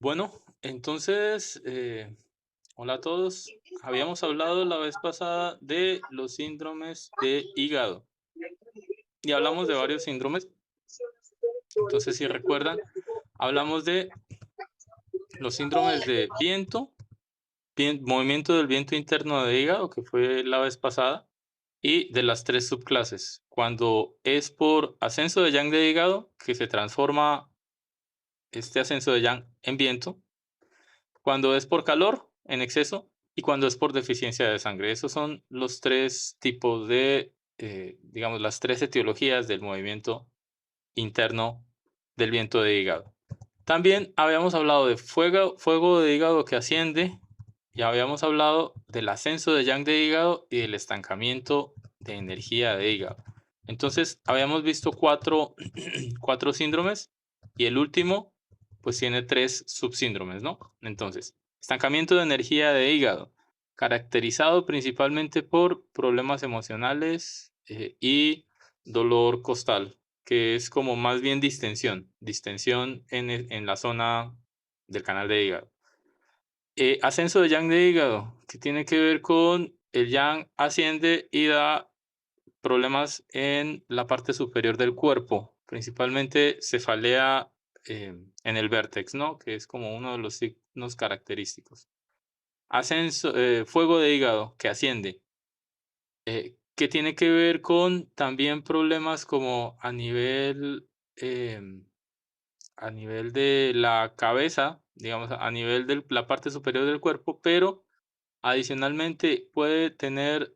Bueno, entonces, hola a todos. Habíamos hablado la vez pasada de los síndromes de hígado y hablamos de varios síndromes. Entonces, si recuerdan, hablamos de los síndromes de viento, movimiento del viento interno de hígado, que fue la vez pasada, y de las tres subclases. Cuando es por ascenso de yang de hígado, que se transforma este ascenso de yang en viento, cuando es por calor en exceso y cuando es por deficiencia de sangre. Esos son los tres tipos de, digamos, las tres etiologías del movimiento interno del viento de hígado. También habíamos hablado de fuego de hígado que asciende, y habíamos hablado del ascenso de yang de hígado y del estancamiento de energía de hígado. Entonces, habíamos visto cuatro síndromes y el último, pues tiene tres subsíndromes, ¿no? Entonces, estancamiento de energía de hígado, caracterizado principalmente por problemas emocionales y dolor costal, que es como más bien distensión en la zona del canal de hígado. Ascenso de yang de hígado, que tiene que ver con el yang asciende y da problemas en la parte superior del cuerpo, principalmente cefalea en el vértex, ¿no? Que es como uno de los signos característicos. Fuego de hígado, que asciende, que tiene que ver con también problemas como em, a nivel de la cabeza, digamos, a nivel de la parte superior del cuerpo, pero adicionalmente puede tener,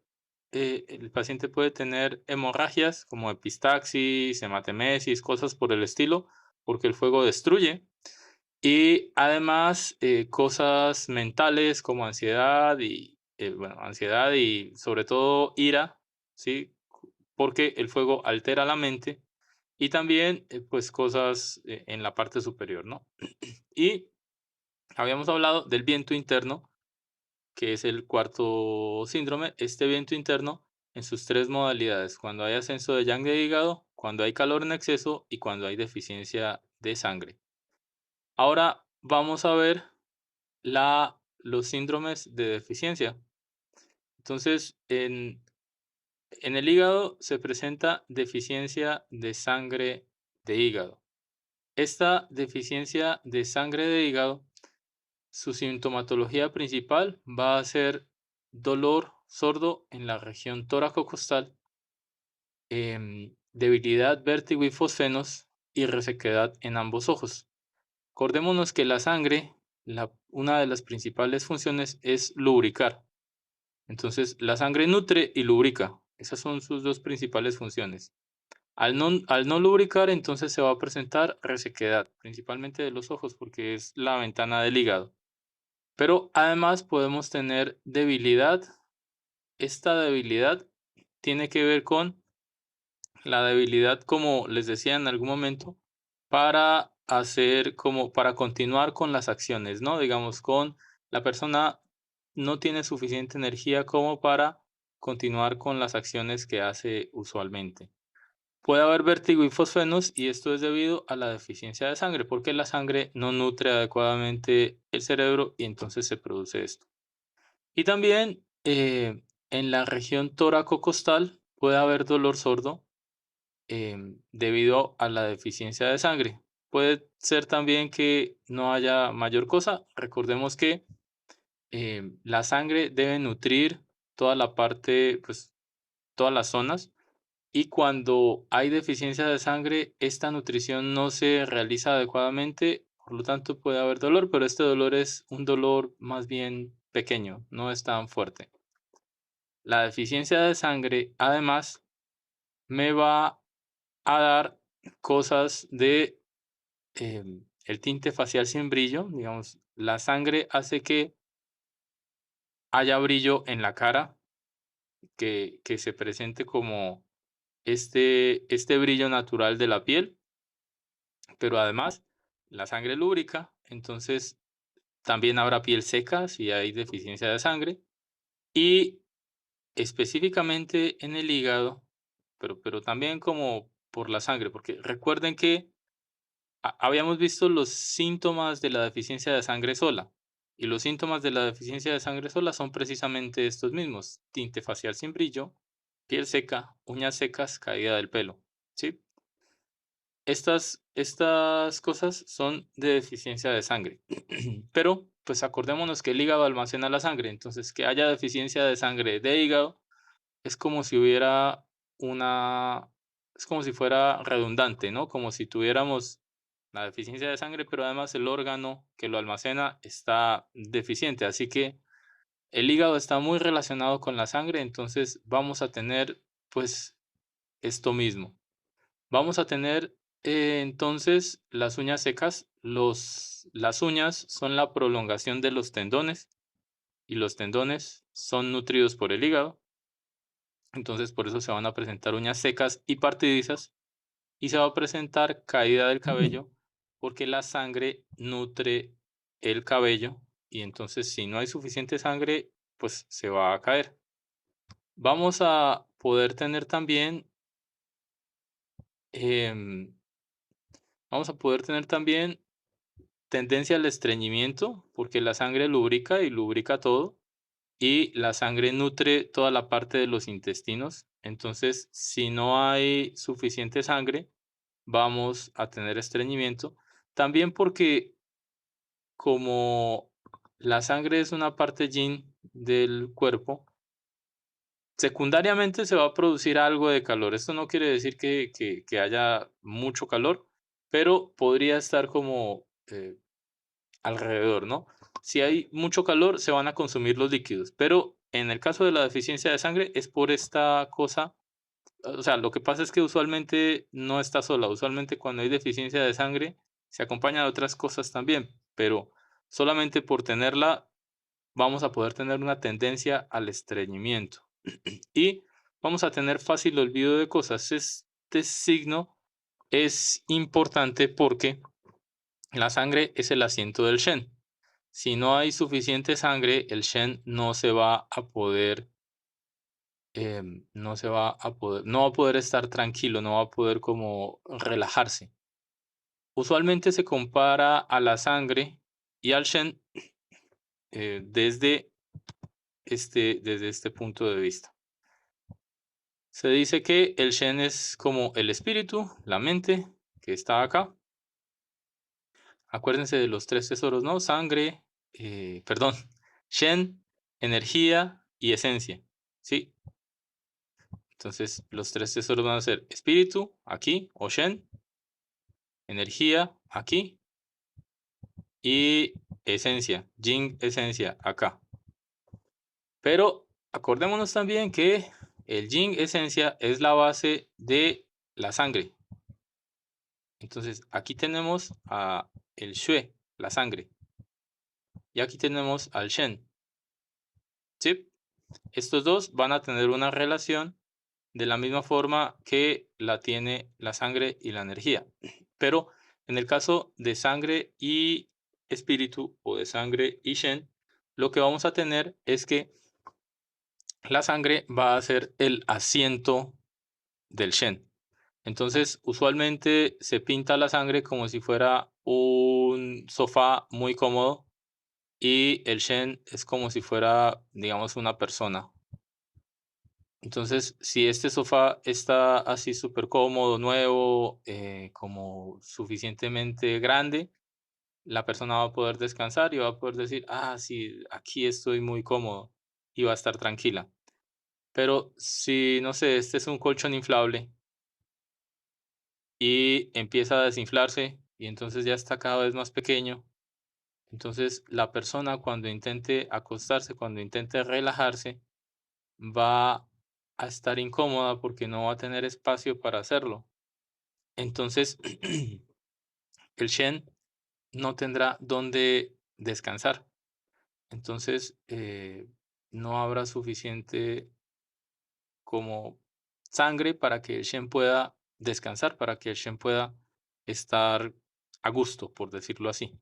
el paciente puede tener hemorragias como epistaxis, hematemesis, cosas por el estilo, porque el fuego destruye. Y además, cosas mentales como ansiedad y, bueno, ansiedad y sobre todo ira, ¿sí? Porque el fuego altera la mente y también, pues, cosas, en la parte superior, ¿no? Y habíamos hablado del viento interno, que es el cuarto síndrome. Este viento interno en sus tres modalidades: cuando hay ascenso de yang de hígado, cuando hay calor en exceso y cuando hay deficiencia de sangre. Ahora vamos a ver los síndromes de deficiencia. Entonces, en el hígado se presenta deficiencia de sangre de hígado. Esta deficiencia de sangre de hígado, su sintomatología principal va a ser dolor sordo en la región tóraco-costal, debilidad, vértigo y fosfenos y resequedad en ambos ojos. Acordémonos que la sangre, una de las principales funciones es lubricar. Entonces, la sangre nutre y lubrica. Esas son sus dos principales funciones. Al no lubricar, entonces se va a presentar resequedad, principalmente de los ojos, porque es la ventana del hígado. Pero además podemos tener debilidad. Esta debilidad tiene que ver con la debilidad, como les decía en algún momento, para continuar con las acciones, ¿no? Digamos, la persona no tiene suficiente energía como para continuar con las acciones que hace usualmente. Puede haber vértigo y fosfenos, y esto es debido a la deficiencia de sangre, porque la sangre no nutre adecuadamente el cerebro y entonces se produce esto. Y también en la región tóraco-costal puede haber dolor sordo debido a la deficiencia de sangre. Puede ser también que no haya mayor cosa. Recordemos que la sangre debe nutrir toda la parte, pues todas las zonas. Y cuando hay deficiencia de sangre, esta nutrición no se realiza adecuadamente, por lo tanto puede haber dolor, pero este dolor es un dolor más bien pequeño, no es tan fuerte. La deficiencia de sangre, además, me va a dar cosas de el tinte facial sin brillo. Digamos, la sangre hace que haya brillo en la cara, que se presente como este brillo natural de la piel, pero además la sangre lubrica, entonces también habrá piel seca si hay deficiencia de sangre. Y específicamente en el hígado, pero también como por la sangre, porque recuerden que habíamos visto los síntomas de la deficiencia de sangre sola, y los síntomas de la deficiencia de sangre sola son precisamente estos mismos: tinte facial sin brillo, piel seca, uñas secas, caída del pelo, ¿sí? Estas cosas son de deficiencia de sangre. Pero, pues, acordémonos que el hígado almacena la sangre, entonces, que haya deficiencia de sangre de hígado es como si hubiera una es como si fuera redundante, ¿no? Como si tuviéramos la deficiencia de sangre, pero además el órgano que lo almacena está deficiente. Así que el hígado está muy relacionado con la sangre, entonces vamos a tener, pues, esto mismo. Vamos a tener, entonces, las uñas secas. Las uñas son la prolongación de los tendones, y los tendones son nutridos por el hígado. Entonces, por eso se van a presentar uñas secas y partidizas, y se va a presentar caída del cabello, porque la sangre nutre el cabello, y entonces, si no hay suficiente sangre, pues se va a caer. Vamos a poder tener también, em, vamos a poder tener también tendencia al estreñimiento, porque la sangre lubrica y lubrica todo, y la sangre nutre toda la parte de los intestinos. Entonces, si no hay suficiente sangre, vamos a tener estreñimiento. También porque como la sangre es una parte yin del cuerpo, secundariamente se va a producir algo de calor. Esto no quiere decir que haya mucho calor, pero podría estar como alrededor, ¿no? Si hay mucho calor, se van a consumir los líquidos, pero en el caso de la deficiencia de sangre es por esta cosa. O sea, lo que pasa es que usualmente no está sola. Usualmente cuando hay deficiencia de sangre se acompaña de otras cosas también, pero solamente por tenerla vamos a poder tener una tendencia al estreñimiento y vamos a tener fácil olvido de cosas. Este signo es importante porque la sangre es el asiento del Shen. Si no hay suficiente sangre, el Shen no se va a poder, no va a poder estar tranquilo, no va a poder como relajarse. Usualmente se compara a la sangre y al Shen desde este punto de vista. Se dice que el Shen es como el espíritu, la mente, que está acá. Acuérdense de los tres tesoros, ¿no? Sangre, perdón, Shen, energía y esencia, ¿sí? Entonces, los tres tesoros van a ser espíritu, aquí, o Shen, energía, aquí, y esencia, Jing, esencia, acá. Pero acordémonos también que el Jing, esencia, es la base de la sangre. Entonces, aquí tenemos a el Xue, la sangre, y aquí tenemos al Shen, ¿sí? Estos dos van a tener una relación de la misma forma que la tiene la sangre y la energía. Pero en el caso de sangre y espíritu o de sangre y Shen, lo que vamos a tener es que la sangre va a ser el asiento del Shen. Entonces, usualmente se pinta la sangre como si fuera un sofá muy cómodo y el Shen es como si fuera, digamos, una persona. Entonces, si este sofá está así súper cómodo, nuevo, como suficientemente grande, la persona va a poder descansar y va a poder decir, ah, sí, aquí estoy muy cómodo y va a estar tranquila. Pero si, no sé, este es un colchón inflable y empieza a desinflarse y entonces ya está cada vez más pequeño, entonces la persona cuando intente acostarse, cuando intente relajarse, va a estar incómoda porque no va a tener espacio para hacerlo. Entonces, el Shen no tendrá dónde descansar. Entonces, no habrá suficiente como sangre para que el Shen pueda descansar, para que el Shen pueda estar a gusto, por decirlo así.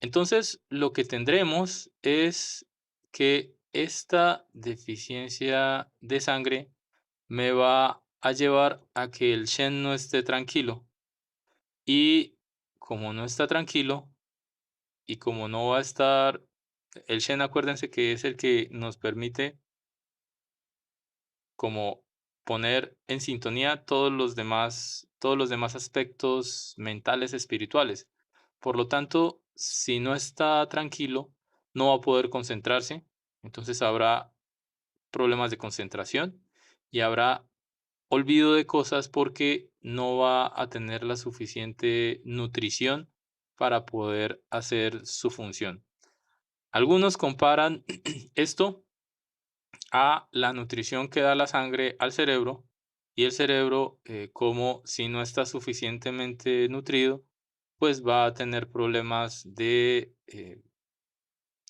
Entonces, lo que tendremos es que esta deficiencia de sangre me va a llevar a que el Shen no esté tranquilo. Y como no está tranquilo y como no va a estar el Shen, acuérdense que es el que nos permite como poner en sintonía todos los demás aspectos mentales, espirituales. Por lo tanto, si no está tranquilo, no va a poder concentrarse, entonces habrá problemas de concentración y habrá olvido de cosas porque no va a tener la suficiente nutrición para poder hacer su función. Algunos comparan esto a la nutrición que da la sangre al cerebro y el cerebro, como si no está suficientemente nutrido, pues va a tener problemas de,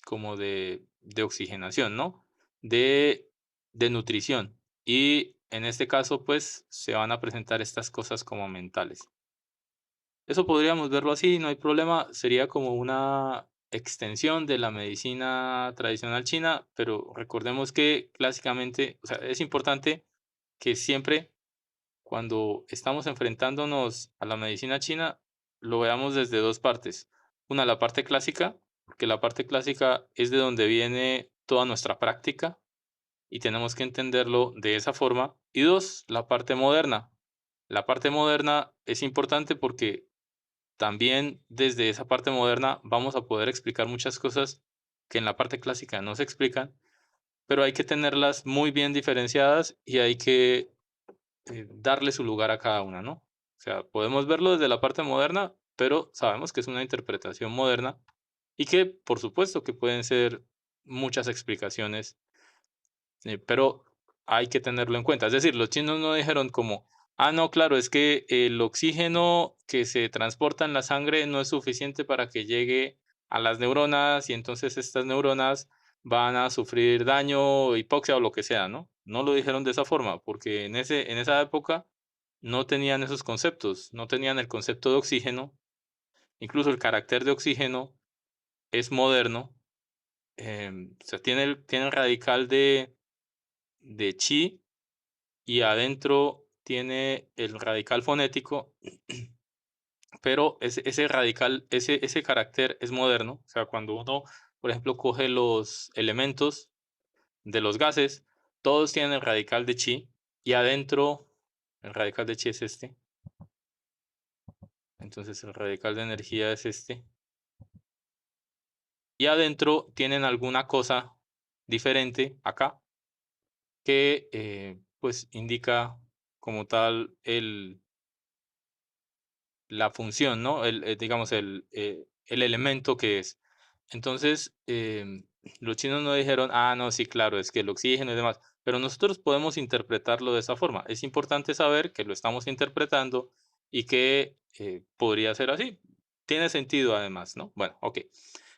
como de oxigenación, ¿no? De, de nutrición. Y en este caso, pues se van a presentar estas cosas como mentales. Eso podríamos verlo así, no hay problema, sería como una extensión de la medicina tradicional china, pero recordemos que clásicamente, o sea, es importante que siempre cuando estamos enfrentándonos a la medicina china, lo veamos desde dos partes. Una, la parte clásica, porque la parte clásica es de donde viene toda nuestra práctica y tenemos que entenderlo de esa forma. Y dos, la parte moderna. La parte moderna es importante porque también desde esa parte moderna vamos a poder explicar muchas cosas que en la parte clásica no se explican, pero hay que tenerlas muy bien diferenciadas y hay que darle su lugar a cada una, ¿no? O sea, podemos verlo desde la parte moderna, pero sabemos que es una interpretación moderna y que, por supuesto, que pueden ser muchas explicaciones, pero hay que tenerlo en cuenta. Es decir, los chinos no dijeron como, ah, no, claro, es que el oxígeno que se transporta en la sangre no es suficiente para que llegue a las neuronas y entonces estas neuronas van a sufrir daño, hipoxia o lo que sea, ¿no? No lo dijeron de esa forma, porque en esa época no tenían esos conceptos, no tenían el concepto de oxígeno, incluso el carácter de oxígeno es moderno, o sea, tiene el radical de chi y adentro tiene el radical fonético, pero ese radical, ese carácter es moderno. O sea, cuando uno, por ejemplo, coge los elementos de los gases, todos tienen el radical de chi y adentro el radical de chi es este. Entonces el radical de energía es este. Y adentro tienen alguna cosa diferente acá que pues indica como tal la función, ¿no? Digamos, el elemento que es. Entonces, los chinos no dijeron, ah, no, sí, claro, es que el oxígeno y demás, pero nosotros podemos interpretarlo de esa forma. Es importante saber que lo estamos interpretando y que podría ser así. Tiene sentido además, ¿no? Bueno, ok.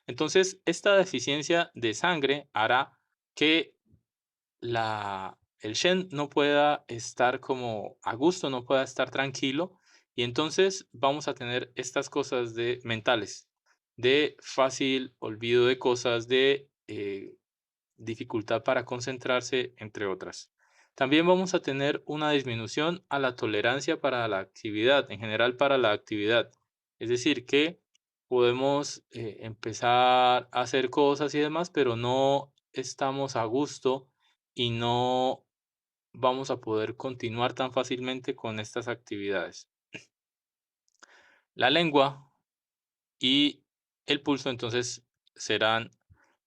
Entonces, esta deficiencia de sangre hará que el Shen no pueda estar como a gusto, no pueda estar tranquilo, y entonces vamos a tener estas cosas de mentales, de fácil olvido de cosas, de dificultad para concentrarse, entre otras. También vamos a tener una disminución a la tolerancia para la actividad, en general para la actividad. Es decir, que podemos empezar a hacer cosas y demás, pero no estamos a gusto y no vamos a poder continuar tan fácilmente con estas actividades. La lengua y el pulso entonces serán,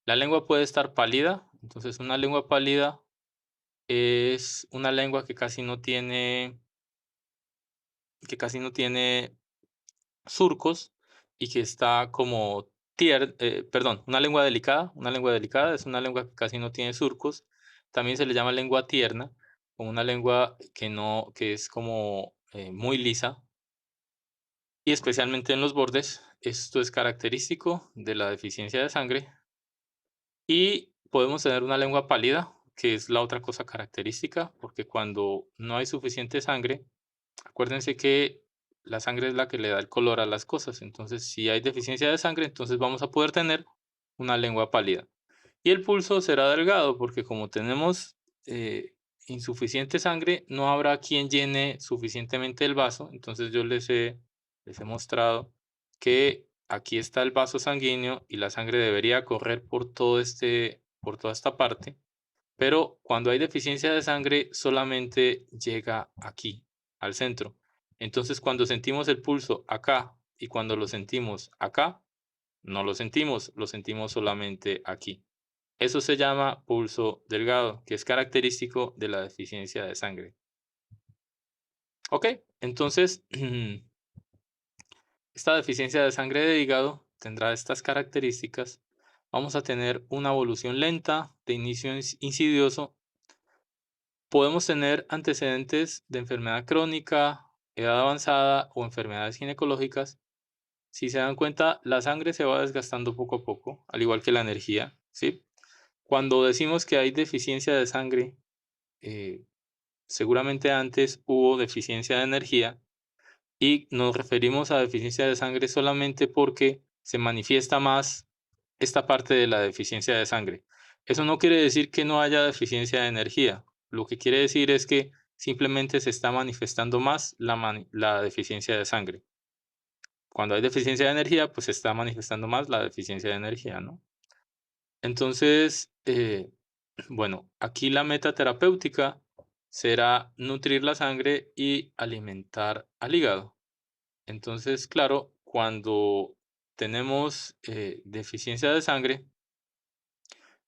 la lengua puede estar pálida, entonces una lengua pálida es una lengua que casi no tiene surcos y que está como perdón, una lengua delicada es una lengua que casi no tiene surcos. También se le llama lengua tierna, o una lengua que es como muy lisa y especialmente en los bordes. Esto es característico de la deficiencia de sangre. Y podemos tener una lengua pálida, que es la otra cosa característica, porque cuando no hay suficiente sangre, acuérdense que la sangre es la que le da el color a las cosas. Entonces, si hay deficiencia de sangre, entonces vamos a poder tener una lengua pálida. Y el pulso será delgado, porque como tenemos insuficiente sangre, no habrá quien llene suficientemente el vaso. Entonces, yo les he mostrado que aquí está el vaso sanguíneo y la sangre debería correr por toda esta parte, pero cuando hay deficiencia de sangre solamente llega aquí, al centro. Entonces, cuando sentimos el pulso acá y cuando lo sentimos acá, no lo sentimos solamente aquí. Eso se llama pulso delgado, que es característico de la deficiencia de sangre. Ok, entonces esta deficiencia de sangre de hígado tendrá estas características. Vamos a tener una evolución lenta de inicio insidioso. Podemos tener antecedentes de enfermedad crónica, edad avanzada o enfermedades ginecológicas. Si se dan cuenta, la sangre se va desgastando poco a poco, al igual que la energía, ¿sí? Cuando decimos que hay deficiencia de sangre, eh, seguramente antes hubo deficiencia de energía y nos referimos a deficiencia de sangre solamente porque se manifiesta más esta parte de la deficiencia de sangre. Eso no quiere decir que no haya deficiencia de energía. Lo que quiere decir es que simplemente se está manifestando más la deficiencia de sangre. Cuando hay deficiencia de energía, pues se está manifestando más la deficiencia de energía, ¿no? Entonces, bueno, aquí la meta terapéutica será nutrir la sangre y alimentar al hígado. Entonces, claro, cuando tenemos deficiencia de sangre,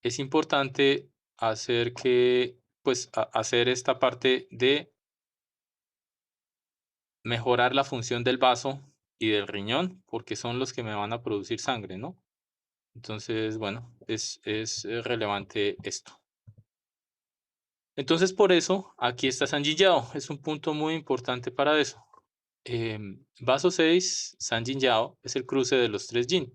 es importante hacer que, pues, hacer esta parte de mejorar la función del vaso y del riñón, porque son los que me van a producir sangre, ¿no? Entonces, bueno, es relevante esto. Entonces, por eso, aquí está San Yao. Es un punto muy importante para eso. Vaso 6, San Yao, es el cruce de los tres yin.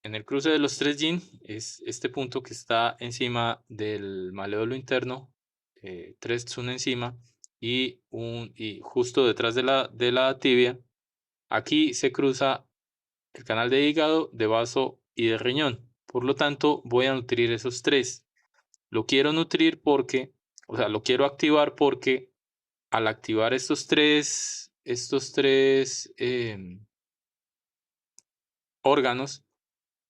En el cruce de los tres yin es este punto que está encima del maleolo interno, tres tsun encima y justo detrás de la tibia. Aquí se cruza el canal de hígado, de vaso y de riñón. Por lo tanto, voy a nutrir esos tres. Lo quiero nutrir porque, o sea, lo quiero activar porque al activar estos tres órganos,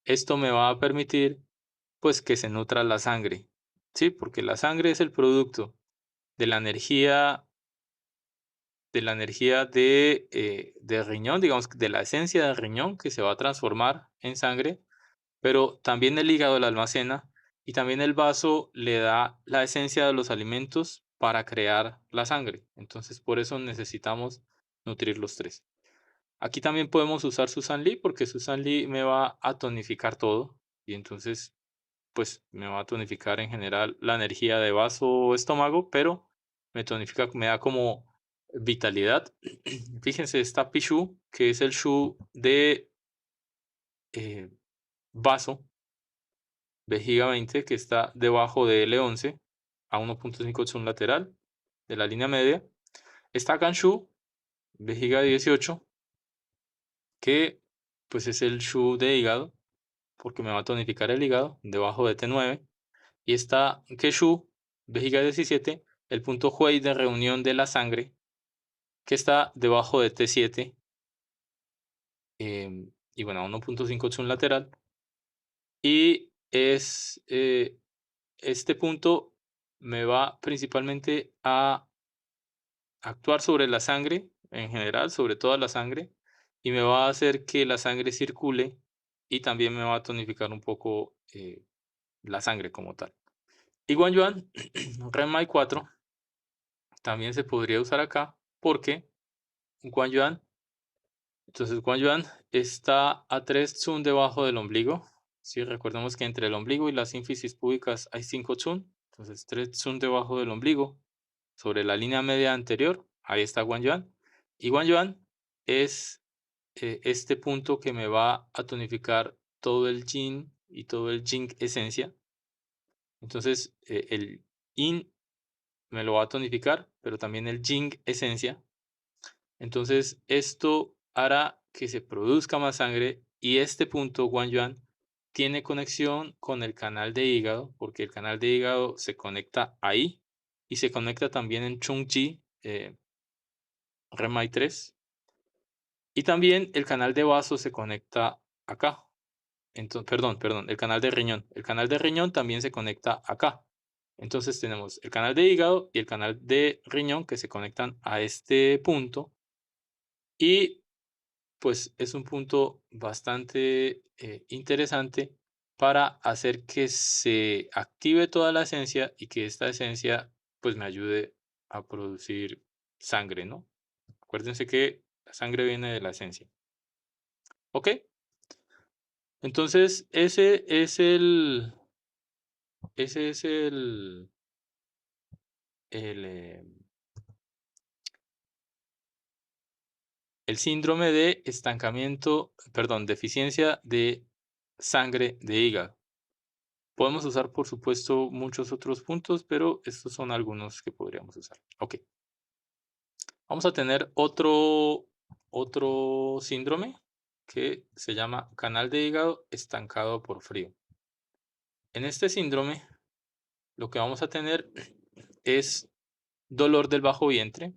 esto me va a permitir pues que se nutra la sangre, ¿sí? Porque la sangre es el producto de la energía de riñón, digamos, de la esencia del riñón que se va a transformar en sangre, pero también el hígado la almacena y también el vaso le da la esencia de los alimentos para crear la sangre. Entonces, por eso necesitamos nutrir los tres. Aquí también podemos usar Susan Lee porque Susan Lee me va a tonificar todo y entonces pues me va a tonificar en general la energía de vaso o estómago, pero me tonifica, me da como vitalidad. Fíjense, está Pichu, que es el Shu de eh, vaso, vejiga 20, que está debajo de L11 a 1.5 Tsun lateral de la línea media. Está Ganshu, vejiga 18, que pues es el Shu de hígado, porque me va a tonificar el hígado, debajo de T9. Y está Keshu, vejiga 17, el punto Huey de reunión de la sangre, que está debajo de T7, y bueno, 1.5 Tsun lateral. Y este punto me va principalmente a actuar sobre la sangre, en general, sobre toda la sangre, y me va a hacer que la sangre circule y también me va a tonificar un poco la sangre como tal. Y Guan Yuan, Renmai 4, también se podría usar acá porque Guan Yuan, entonces Guan Yuan está a 3 tsun debajo del ombligo. Sí, recordemos que entre el ombligo y las sínfisis púbicas hay 5 tsun, entonces 3 tsun debajo del ombligo, sobre la línea media anterior, ahí está Guan Yuan. Y Guan Yuan es este punto que me va a tonificar todo el yin y todo el jing esencia. Entonces el yin me lo va a tonificar, pero también el jing esencia. Entonces, esto hará que se produzca más sangre y este punto, Guan Yuan, tiene conexión con el canal de hígado, porque el canal de hígado se conecta ahí y se conecta también en Chungji, Remai 3. Y también el canal de vaso se conecta acá. Entonces, perdón, el canal de riñón. El canal de riñón también se conecta acá. Entonces tenemos el canal de hígado y el canal de riñón que se conectan a este punto. Y pues es un punto bastante interesante para hacer que se active toda la esencia y que esta esencia pues me ayude a producir sangre, ¿no? Acuérdense que la sangre viene de la esencia. ¿Ok? Entonces ese es el, eh, el síndrome de estancamiento, perdón, deficiencia de sangre de hígado. Podemos usar, por supuesto, muchos otros puntos, pero estos son algunos que podríamos usar. Ok, vamos a tener otro síndrome que se llama canal de hígado estancado por frío. En este síndrome, lo que vamos a tener es dolor del bajo vientre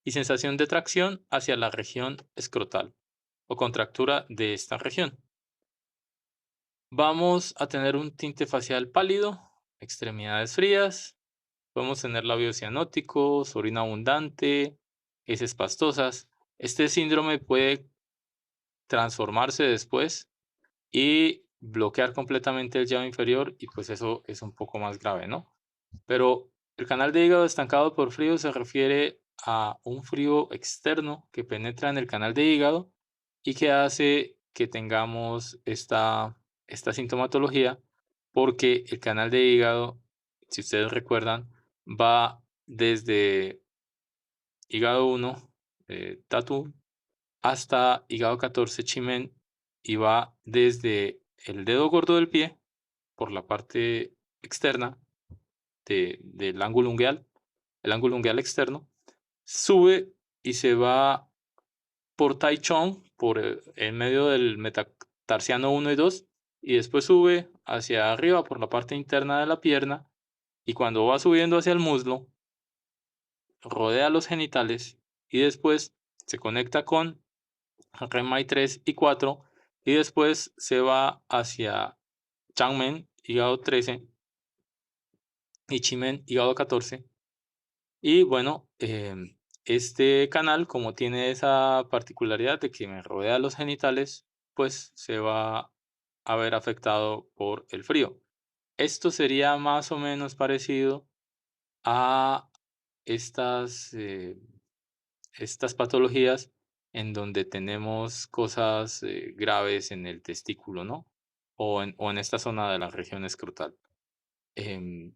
y sensación de tracción hacia la región escrotal o contractura de esta región. Vamos a tener un tinte facial pálido, extremidades frías, podemos tener labios cianóticos, orina abundante, heces pastosas. Este síndrome puede transformarse después y bloquear completamente el llave inferior y pues eso es un poco más grave, ¿no? Pero el canal de hígado estancado por frío se refiere a un frío externo que penetra en el canal de hígado y que hace que tengamos esta sintomatología porque el canal de hígado, si ustedes recuerdan, va desde hígado 1, Tatu, hasta hígado 14, Chimen, y va desde el dedo gordo del pie, por la parte externa del ángulo ungueal, el ángulo ungueal externo, sube y se va por Taichung, por en medio del metatarsiano 1 y 2, y después sube hacia arriba por la parte interna de la pierna, y cuando va subiendo hacia el muslo, rodea los genitales y después se conecta con Renmai 3 y 4 y después se va hacia Changmen, hígado 13 y Chimen, hígado 14. Y bueno, este canal, como tiene esa particularidad de que me rodea los genitales, pues se va a ver afectado por el frío. Esto sería más o menos parecido a estas, estas patologías en donde tenemos cosas graves en el testículo, ¿no? O en esta zona de la región escrotal,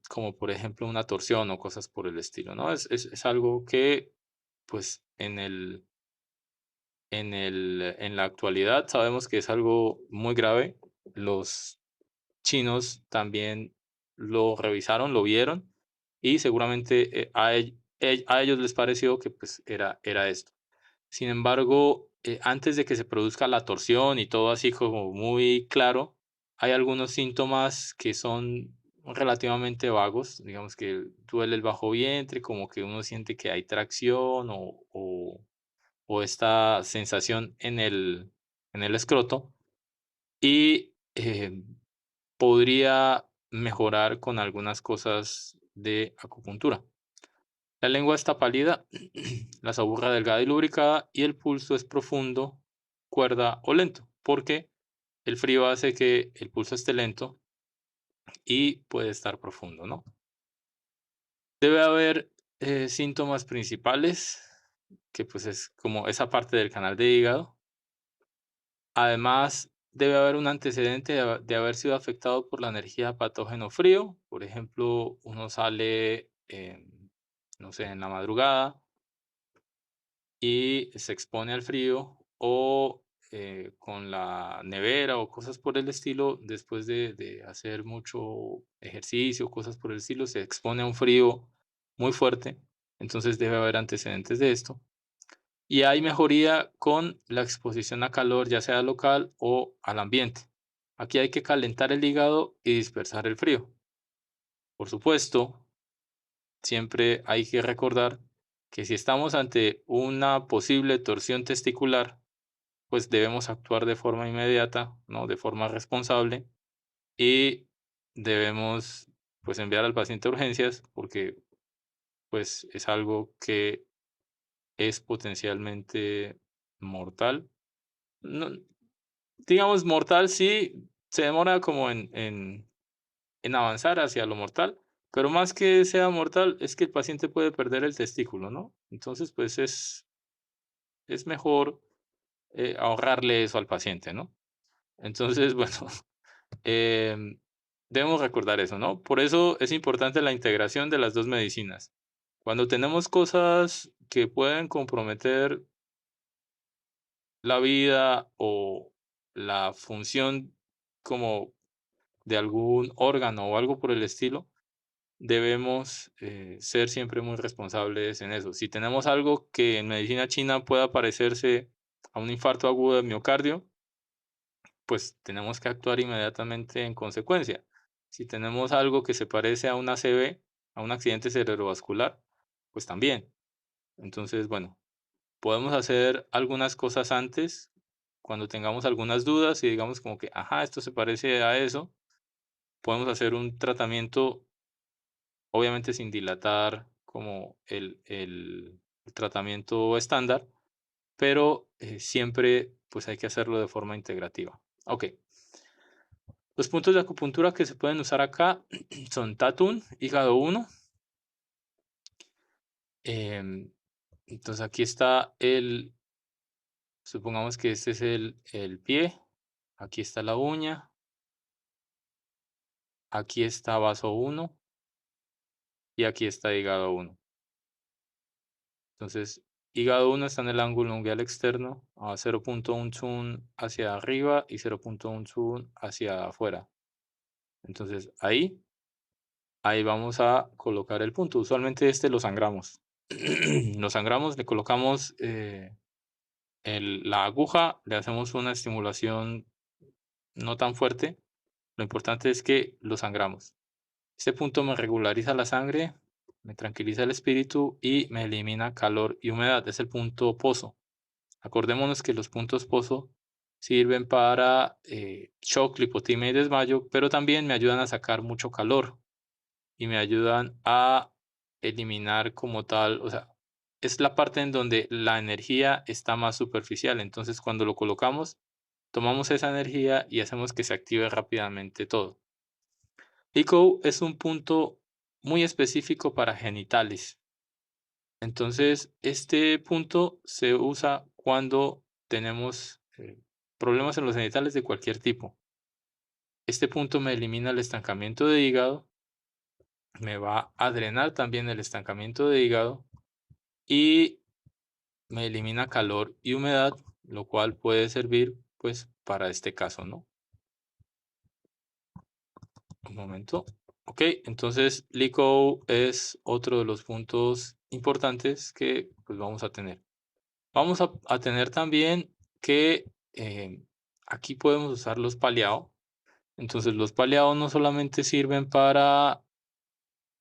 como por ejemplo una torsión o cosas por el estilo, ¿no? Es algo que, pues, en la actualidad sabemos que es algo muy grave. Los chinos también lo revisaron, lo vieron y seguramente a ellos les pareció que pues era esto. Sin embargo, antes de que se produzca la torsión y todo así como muy claro, hay algunos síntomas que son relativamente vagos, digamos que duele el bajo vientre, como que uno siente que hay tracción o esta sensación en el escroto y podría mejorar con algunas cosas de acupuntura. La lengua está pálida, la saburra delgada y lubricada y el pulso es profundo, cuerda o lento, porque el frío hace que el pulso esté lento y puede estar profundo, ¿no? Debe haber síntomas principales, que pues es como esa parte del canal de hígado. Además, debe haber un antecedente de haber sido afectado por la energía patógeno frío. Por ejemplo, uno sale, no sé, en la madrugada y se expone al frío o con la nevera o cosas por el estilo, después de hacer mucho ejercicio, cosas por el estilo, se expone a un frío muy fuerte. Entonces debe haber antecedentes de esto. Y hay mejoría con la exposición a calor, ya sea local o al ambiente. Aquí hay que calentar el hígado y dispersar el frío. Por supuesto, siempre hay que recordar que si estamos ante una posible torsión testicular, pues debemos actuar de forma inmediata, ¿no? De forma responsable y debemos, pues, enviar al paciente a urgencias porque, pues, es algo que es potencialmente mortal. No, digamos mortal sí, se demora como en avanzar hacia lo mortal, pero más que sea mortal, es que el paciente puede perder el testículo, ¿no? Entonces, pues, es mejor, ahorrarle eso al paciente, ¿no? Entonces, bueno, em, debemos recordar eso, ¿no? Por eso es importante la integración de las 2 medicinas. Cuando tenemos cosas que pueden comprometer la vida o la función como de algún órgano o algo por el estilo, debemos, ser siempre muy responsables en eso. Si tenemos algo que en medicina china pueda parecerse a un infarto agudo de miocardio, pues tenemos que actuar inmediatamente en consecuencia. Si tenemos algo que se parece a una ACV, a un accidente cerebrovascular, pues también. Entonces, bueno, podemos hacer algunas cosas antes, cuando tengamos algunas dudas y digamos como que, ajá, esto se parece a eso, podemos hacer un tratamiento, obviamente sin dilatar como el tratamiento estándar, pero siempre pues hay que hacerlo de forma integrativa. Ok, los puntos de acupuntura que se pueden usar acá son Tatun, hígado 1. Entonces aquí está supongamos que este es el pie, aquí está la uña, aquí está vaso 1 y aquí está hígado 1. Entonces, hígado 1 está en el ángulo unguial externo a 0.1 Tsun hacia arriba y 0.1 Tsun hacia afuera. Entonces, ahí vamos a colocar el punto. Usualmente este lo sangramos. Lo sangramos, le colocamos la aguja, le hacemos una estimulación no tan fuerte. Lo importante es que lo sangramos. Este punto me regulariza la sangre, me tranquiliza el espíritu y me elimina calor y humedad. Es el punto pozo. Acordémonos que los puntos pozo sirven para shock, lipotimia y desmayo, pero también me ayudan a sacar mucho calor y me ayudan a eliminar como tal, o sea, es la parte en donde la energía está más superficial. Entonces, cuando lo colocamos, tomamos esa energía y hacemos que se active rápidamente todo. Pico es un punto muy específico para genitales. Entonces, este punto se usa cuando tenemos problemas en los genitales de cualquier tipo. Este punto me elimina el estancamiento de hígado, me va a drenar también el estancamiento de hígado y me elimina calor y humedad, lo cual puede servir pues para este caso, ¿no? Un momento. Ok, entonces LICO es otro de los puntos importantes que pues vamos a tener. Vamos a tener también que aquí podemos usar los paliados. Entonces los paliados no solamente sirven para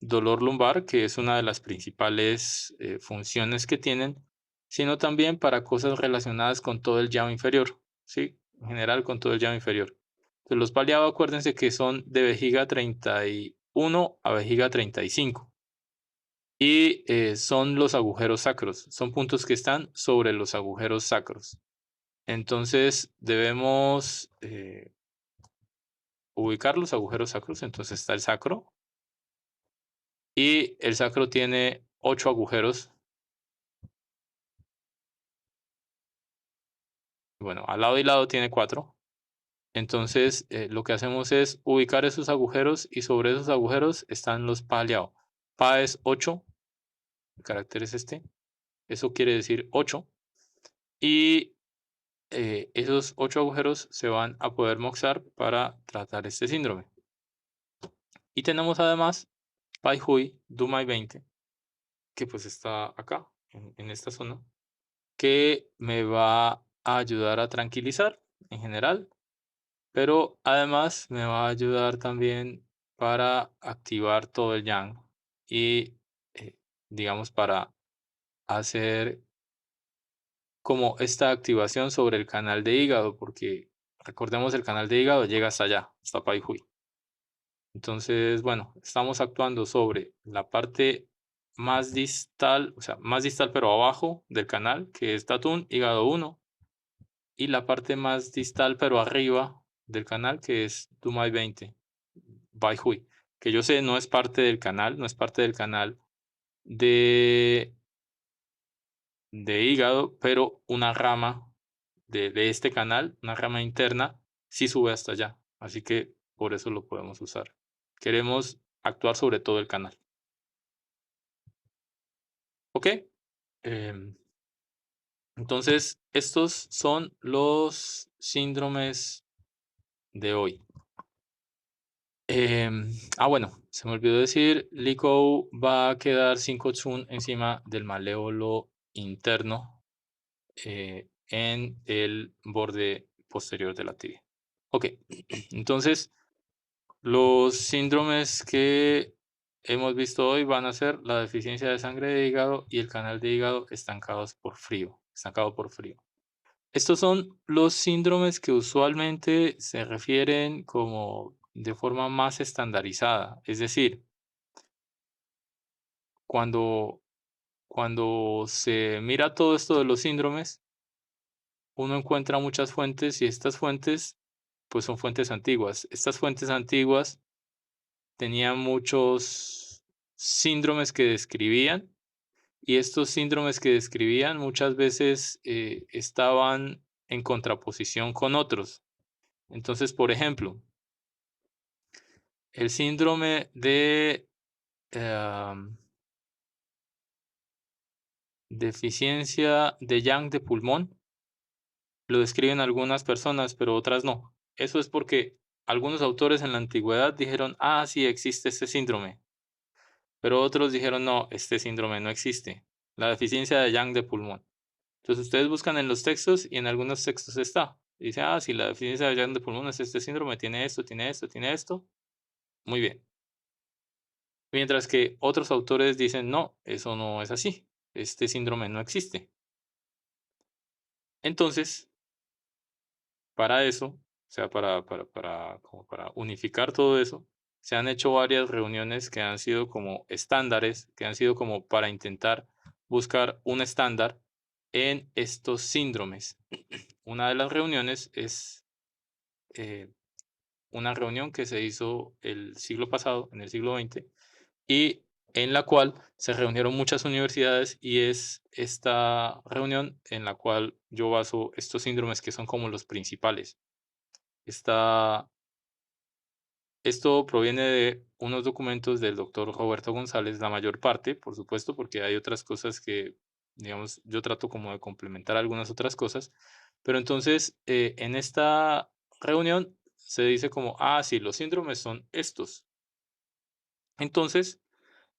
dolor lumbar, que es una de las principales funciones que tienen, sino también para cosas relacionadas con todo el llano inferior, ¿sí? En general con todo el llano inferior. Entonces, los paliados, acuérdense que son de vejiga 31 a vejiga 35 y son los agujeros sacros, son puntos que están sobre los agujeros sacros. Entonces debemos ubicar los agujeros sacros. Entonces está el sacro y el sacro tiene 8 agujeros. Bueno, al lado y lado tiene 4. Entonces lo que hacemos es ubicar esos agujeros y sobre esos agujeros están los paliados. Pa es 8, el carácter es este. Eso quiere decir 8. Y esos 8 agujeros se van a poder moxar para tratar este síndrome. Y tenemos además Pai Hui Dumai 20, que pues está acá, en esta zona, que me va a ayudar a tranquilizar en general, pero además me va a ayudar también para activar todo el yang y, digamos, para hacer como esta activación sobre el canal de hígado, porque recordemos el canal de hígado llega hasta allá, hasta Pai Hui. Entonces, bueno, estamos actuando sobre la parte más distal, o sea, más distal pero abajo del canal, que es Tatún, hígado 1, y la parte más distal pero arriba del canal, que es Dumai 20, Bai Hui, que yo sé no es parte del canal, no es parte del canal de, de hígado, pero una rama de este canal, una rama interna, sí sube hasta allá. Así que por eso lo podemos usar. Queremos actuar sobre todo el canal. ¿Ok? Em, entonces, estos son los síndromes de hoy. Bueno, se me olvidó decir, Liko va a quedar 5 chun encima del maléolo interno en el borde posterior de la tibia. Ok, entonces los síndromes que hemos visto hoy van a ser la deficiencia de sangre de hígado y el canal de hígado estancado por frío. Estos son los síndromes que usualmente se refieren como de forma más estandarizada. Es decir, cuando, cuando se mira todo esto de los síndromes, uno encuentra muchas fuentes y estas fuentes, pues son fuentes antiguas. Estas fuentes antiguas tenían muchos síndromes que describían y estos síndromes que describían muchas veces estaban en contraposición con otros. Entonces, por ejemplo, el síndrome de deficiencia de Yang de pulmón lo describen algunas personas, pero otras no. Eso es porque algunos autores en la antigüedad dijeron, ah, sí, existe este síndrome, pero otros dijeron, no, este síndrome no existe. La deficiencia de Yang de pulmón. Entonces ustedes buscan en los textos y en algunos textos está. Dice, ah, sí, la deficiencia de Yang de pulmón es este síndrome, tiene esto, tiene esto, tiene esto. Muy bien. Mientras que otros autores dicen, no, eso no es así. Este síndrome no existe. Entonces, para eso, o sea, como para unificar todo eso, se han hecho varias reuniones que han sido como estándares, que han sido como para intentar buscar un estándar en estos síndromes. Una de las reuniones es eh, una reunión que se hizo el siglo pasado, en el siglo XX, y en la cual se reunieron muchas universidades y es esta reunión en la cual yo baso estos síndromes que son como los principales. Esta, esto proviene de unos documentos del doctor Roberto González, la mayor parte, por supuesto, porque hay otras cosas que, digamos, yo trato como de complementar algunas otras cosas, pero entonces en esta reunión se dice como, ah, sí, los síndromes son estos. Entonces,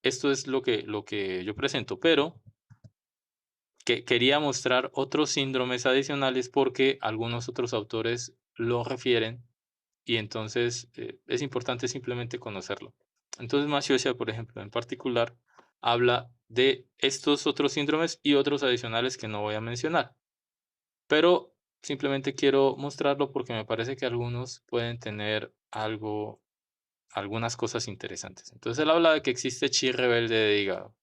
esto es lo que yo presento, pero que quería mostrar otros síndromes adicionales porque algunos otros autores lo refieren y entonces es importante simplemente conocerlo. Entonces, Massiocia, por ejemplo, en particular, habla de estos otros síndromes y otros adicionales que no voy a mencionar, pero simplemente quiero mostrarlo porque me parece que algunos pueden tener algo, algunas cosas interesantes. Entonces, él habla de que existe chi rebelde de hígado.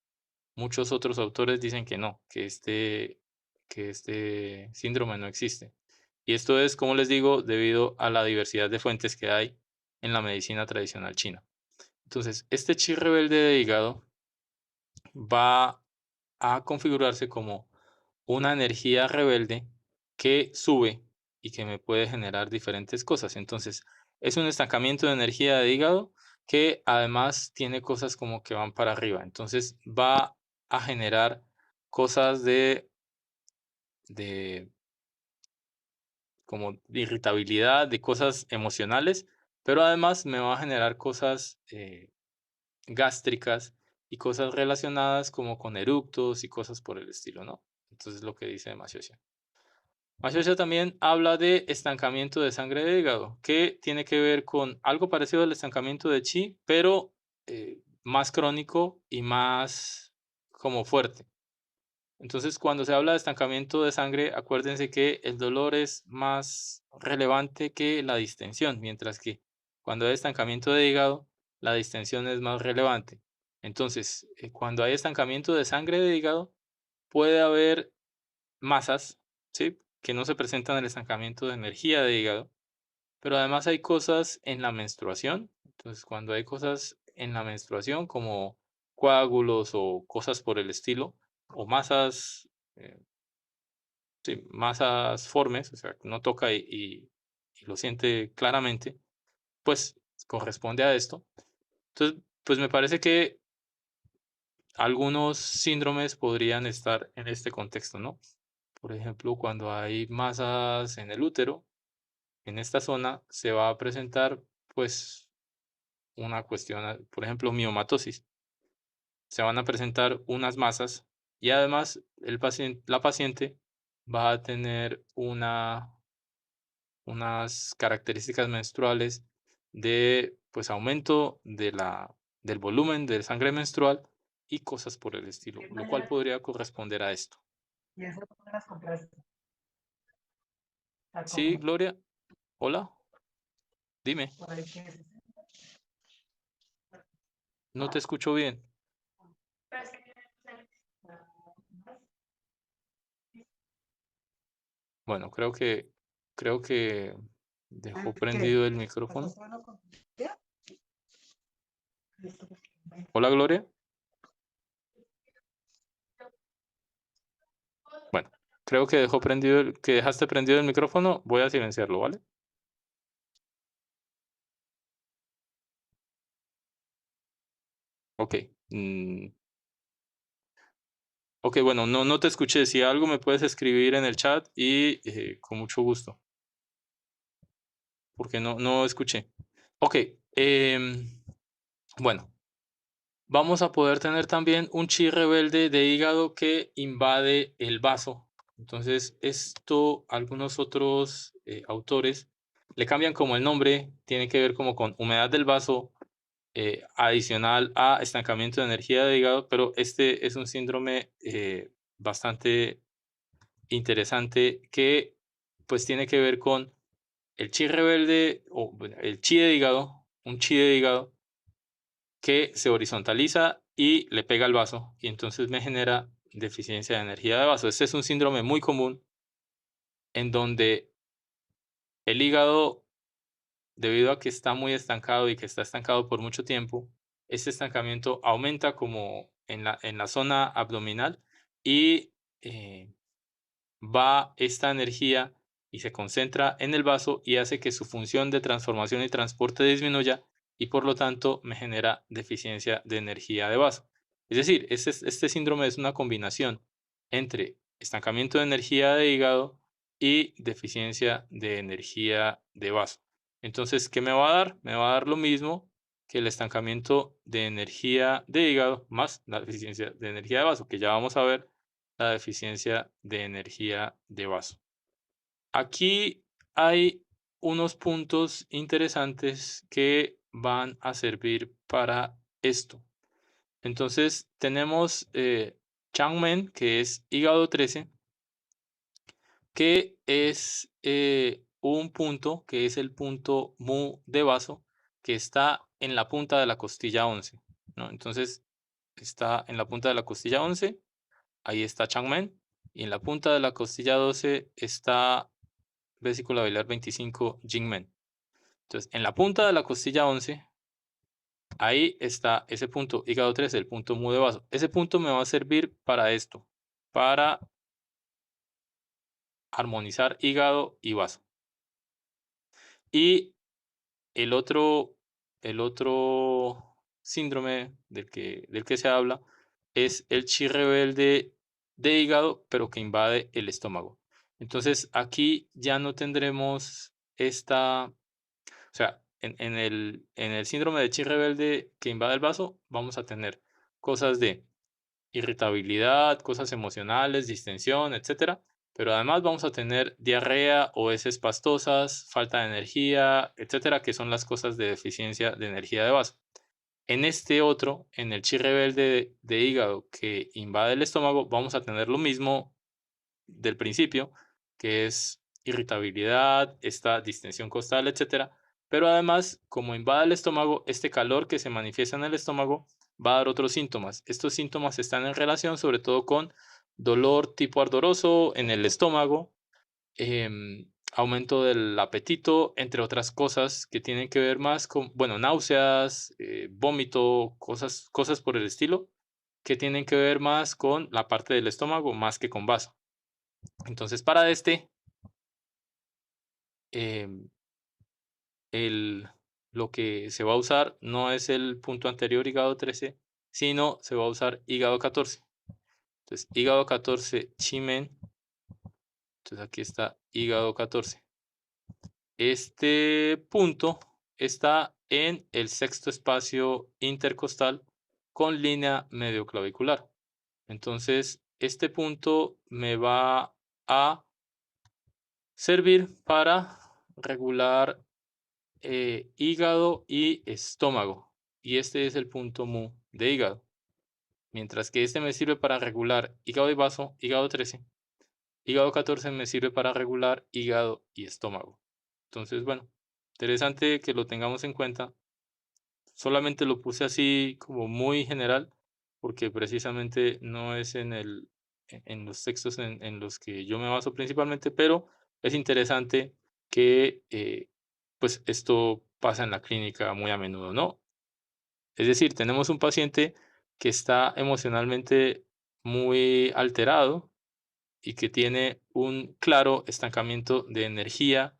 Muchos otros autores dicen que no, que este síndrome no existe. Y esto es, como les digo, debido a la diversidad de fuentes que hay en la medicina tradicional china. Entonces, este chi rebelde de hígado va a configurarse como una energía rebelde que sube y que me puede generar diferentes cosas. Entonces, es un estancamiento de energía de hígado que además tiene cosas como que van para arriba. Entonces, va a generar cosas de como de irritabilidad, de cosas emocionales, pero además me va a generar cosas gástricas y cosas relacionadas como con eructos y cosas por el estilo, ¿no? Entonces, lo que dice Massiocia. Massiocia también habla de estancamiento de sangre de hígado, que tiene que ver con algo parecido al estancamiento de chi, pero más crónico y más como fuerte. Entonces, cuando se habla de estancamiento de sangre, acuérdense que el dolor es más relevante que la distensión, mientras que cuando hay estancamiento de hígado, la distensión es más relevante. Entonces, cuando hay estancamiento de sangre de hígado, puede haber masas, ¿sí? Que no se presentan en el estancamiento de energía de hígado, pero además hay cosas en la menstruación. Entonces, cuando hay cosas en la menstruación como coágulos o cosas por el estilo, o masas, sí, masas formes, o sea, que no toca y lo siente claramente, pues corresponde a esto. Entonces, pues me parece que algunos síndromes podrían estar en este contexto, ¿no? Por ejemplo, cuando hay masas en el útero, en esta zona se va a presentar, pues, una cuestión, por ejemplo, miomatosis. Se van a presentar unas masas y además la paciente va a tener unas características menstruales de, pues, aumento del volumen de sangre menstrual y cosas por el estilo, lo cual podría corresponder a esto. ¿Y eso dónde las compraste? ¿A Sí, cómo? Gloria, hola, dime, Por ahí que es. no te escucho bien. Bueno, creo que dejó ¿Qué? prendido el ¿Me estás micrófono. hablando con tía? Listo. Hola, Gloria. Bueno, creo que que dejaste prendido el micrófono. Voy a silenciarlo, ¿vale? Ok. Ok, bueno, no te escuché. Si algo me puedes escribir en el chat y con mucho gusto, porque no escuché. Ok, bueno, vamos a poder tener también un chi rebelde de hígado que invade el vaso. Entonces, esto algunos otros autores le cambian como el nombre, tiene que ver como con humedad del vaso, adicional a estancamiento de energía de hígado, pero este es un síndrome bastante interesante que pues tiene que ver con el chi rebelde o bueno, el chi de hígado, un chi de hígado que se horizontaliza y le pega al vaso y entonces me genera deficiencia de energía de vaso. Este es un síndrome muy común en donde el hígado, debido a que está muy estancado y que está estancado por mucho tiempo, este estancamiento aumenta como en la zona abdominal y va esta energía y se concentra en el vaso y hace que su función de transformación y transporte disminuya y por lo tanto me genera deficiencia de energía de vaso. Es decir, este síndrome es una combinación entre estancamiento de energía de hígado y deficiencia de energía de vaso. Entonces, ¿qué me va a dar? Me va a dar lo mismo que el estancamiento de energía de hígado más la deficiencia de energía de vaso, que ya vamos a ver la deficiencia de energía de vaso. Aquí hay unos puntos interesantes que van a servir para esto. Entonces tenemos Changmen, que es hígado 13, que es un punto, que es el punto mu de vaso, que está en la punta de la costilla 11, ¿no? Entonces está en la punta de la costilla 11. Ahí está Changmen. Y en la punta de la costilla 12 está vesícula biliar 25, Jingmen. Entonces, en la punta de la costilla 11, ahí está ese punto, hígado 13, el punto mu de vaso. Ese punto me va a servir para esto, para armonizar hígado y vaso. Y el otro, el otro síndrome del que se habla es el chi rebelde de hígado, pero que invade el estómago. Entonces, aquí ya no tendremos o sea, en el síndrome de chi rebelde que invade el vaso, vamos a tener cosas de irritabilidad, cosas emocionales, distensión, etcétera. Pero además vamos a tener diarrea o heces pastosas, falta de energía, etcétera, que son las cosas de deficiencia de energía de vaso. En este otro, en el chi rebelde de hígado que invade el estómago, vamos a tener lo mismo del principio, que es irritabilidad, esta distensión costal, etcétera. Pero además, como invade el estómago, este calor que se manifiesta en el estómago va a dar otros síntomas. Estos síntomas están en relación sobre todo con dolor tipo ardoroso en el estómago, aumento del apetito, entre otras cosas que tienen que ver más con, bueno, náuseas, vómito, cosas por el estilo, que tienen que ver más con la parte del estómago más que con vaso. Entonces, para este, em, el, lo que se va a usar no es el punto anterior, hígado 13, sino se va a usar hígado 14. Entonces, hígado 14, chimen. Entonces, aquí está hígado 14. Este punto está en el sexto espacio intercostal con línea medioclavicular. Entonces, este punto me va a servir para regular hígado y estómago. Y este es el punto mu de hígado. Mientras que este me sirve para regular hígado y vaso, hígado 13. Hígado 14 me sirve para regular hígado y estómago. Entonces, bueno, interesante que lo tengamos en cuenta. Solamente lo puse así como muy general, porque precisamente no es en los textos en los que yo me baso principalmente, pero es interesante que pues esto pasa en la clínica muy a menudo, ¿no? Es decir, tenemos un paciente que está emocionalmente muy alterado y que tiene un claro estancamiento de energía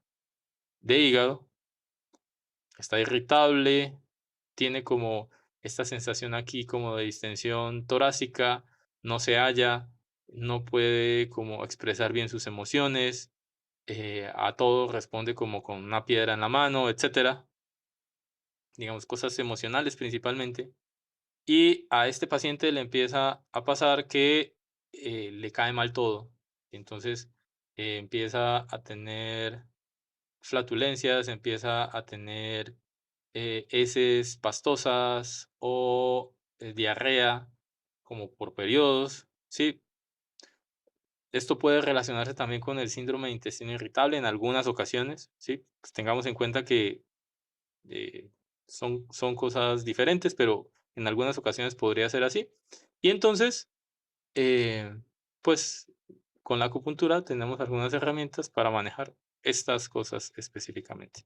de hígado, está irritable, tiene como esta sensación aquí como de distensión torácica, no se halla, no puede como expresar bien sus emociones, a todo responde como con una piedra en la mano, etcétera, digamos, cosas emocionales principalmente. Y a este paciente le empieza a pasar que le cae mal todo. Entonces empieza a tener flatulencias, empieza a tener heces pastosas o diarrea como por periodos, ¿sí? Esto puede relacionarse también con el síndrome de intestino irritable en algunas ocasiones, ¿sí? Pues tengamos en cuenta que eh, son cosas diferentes, pero en algunas ocasiones podría ser así. Y entonces, eh, pues con la acupuntura tenemos algunas herramientas para manejar estas cosas específicamente.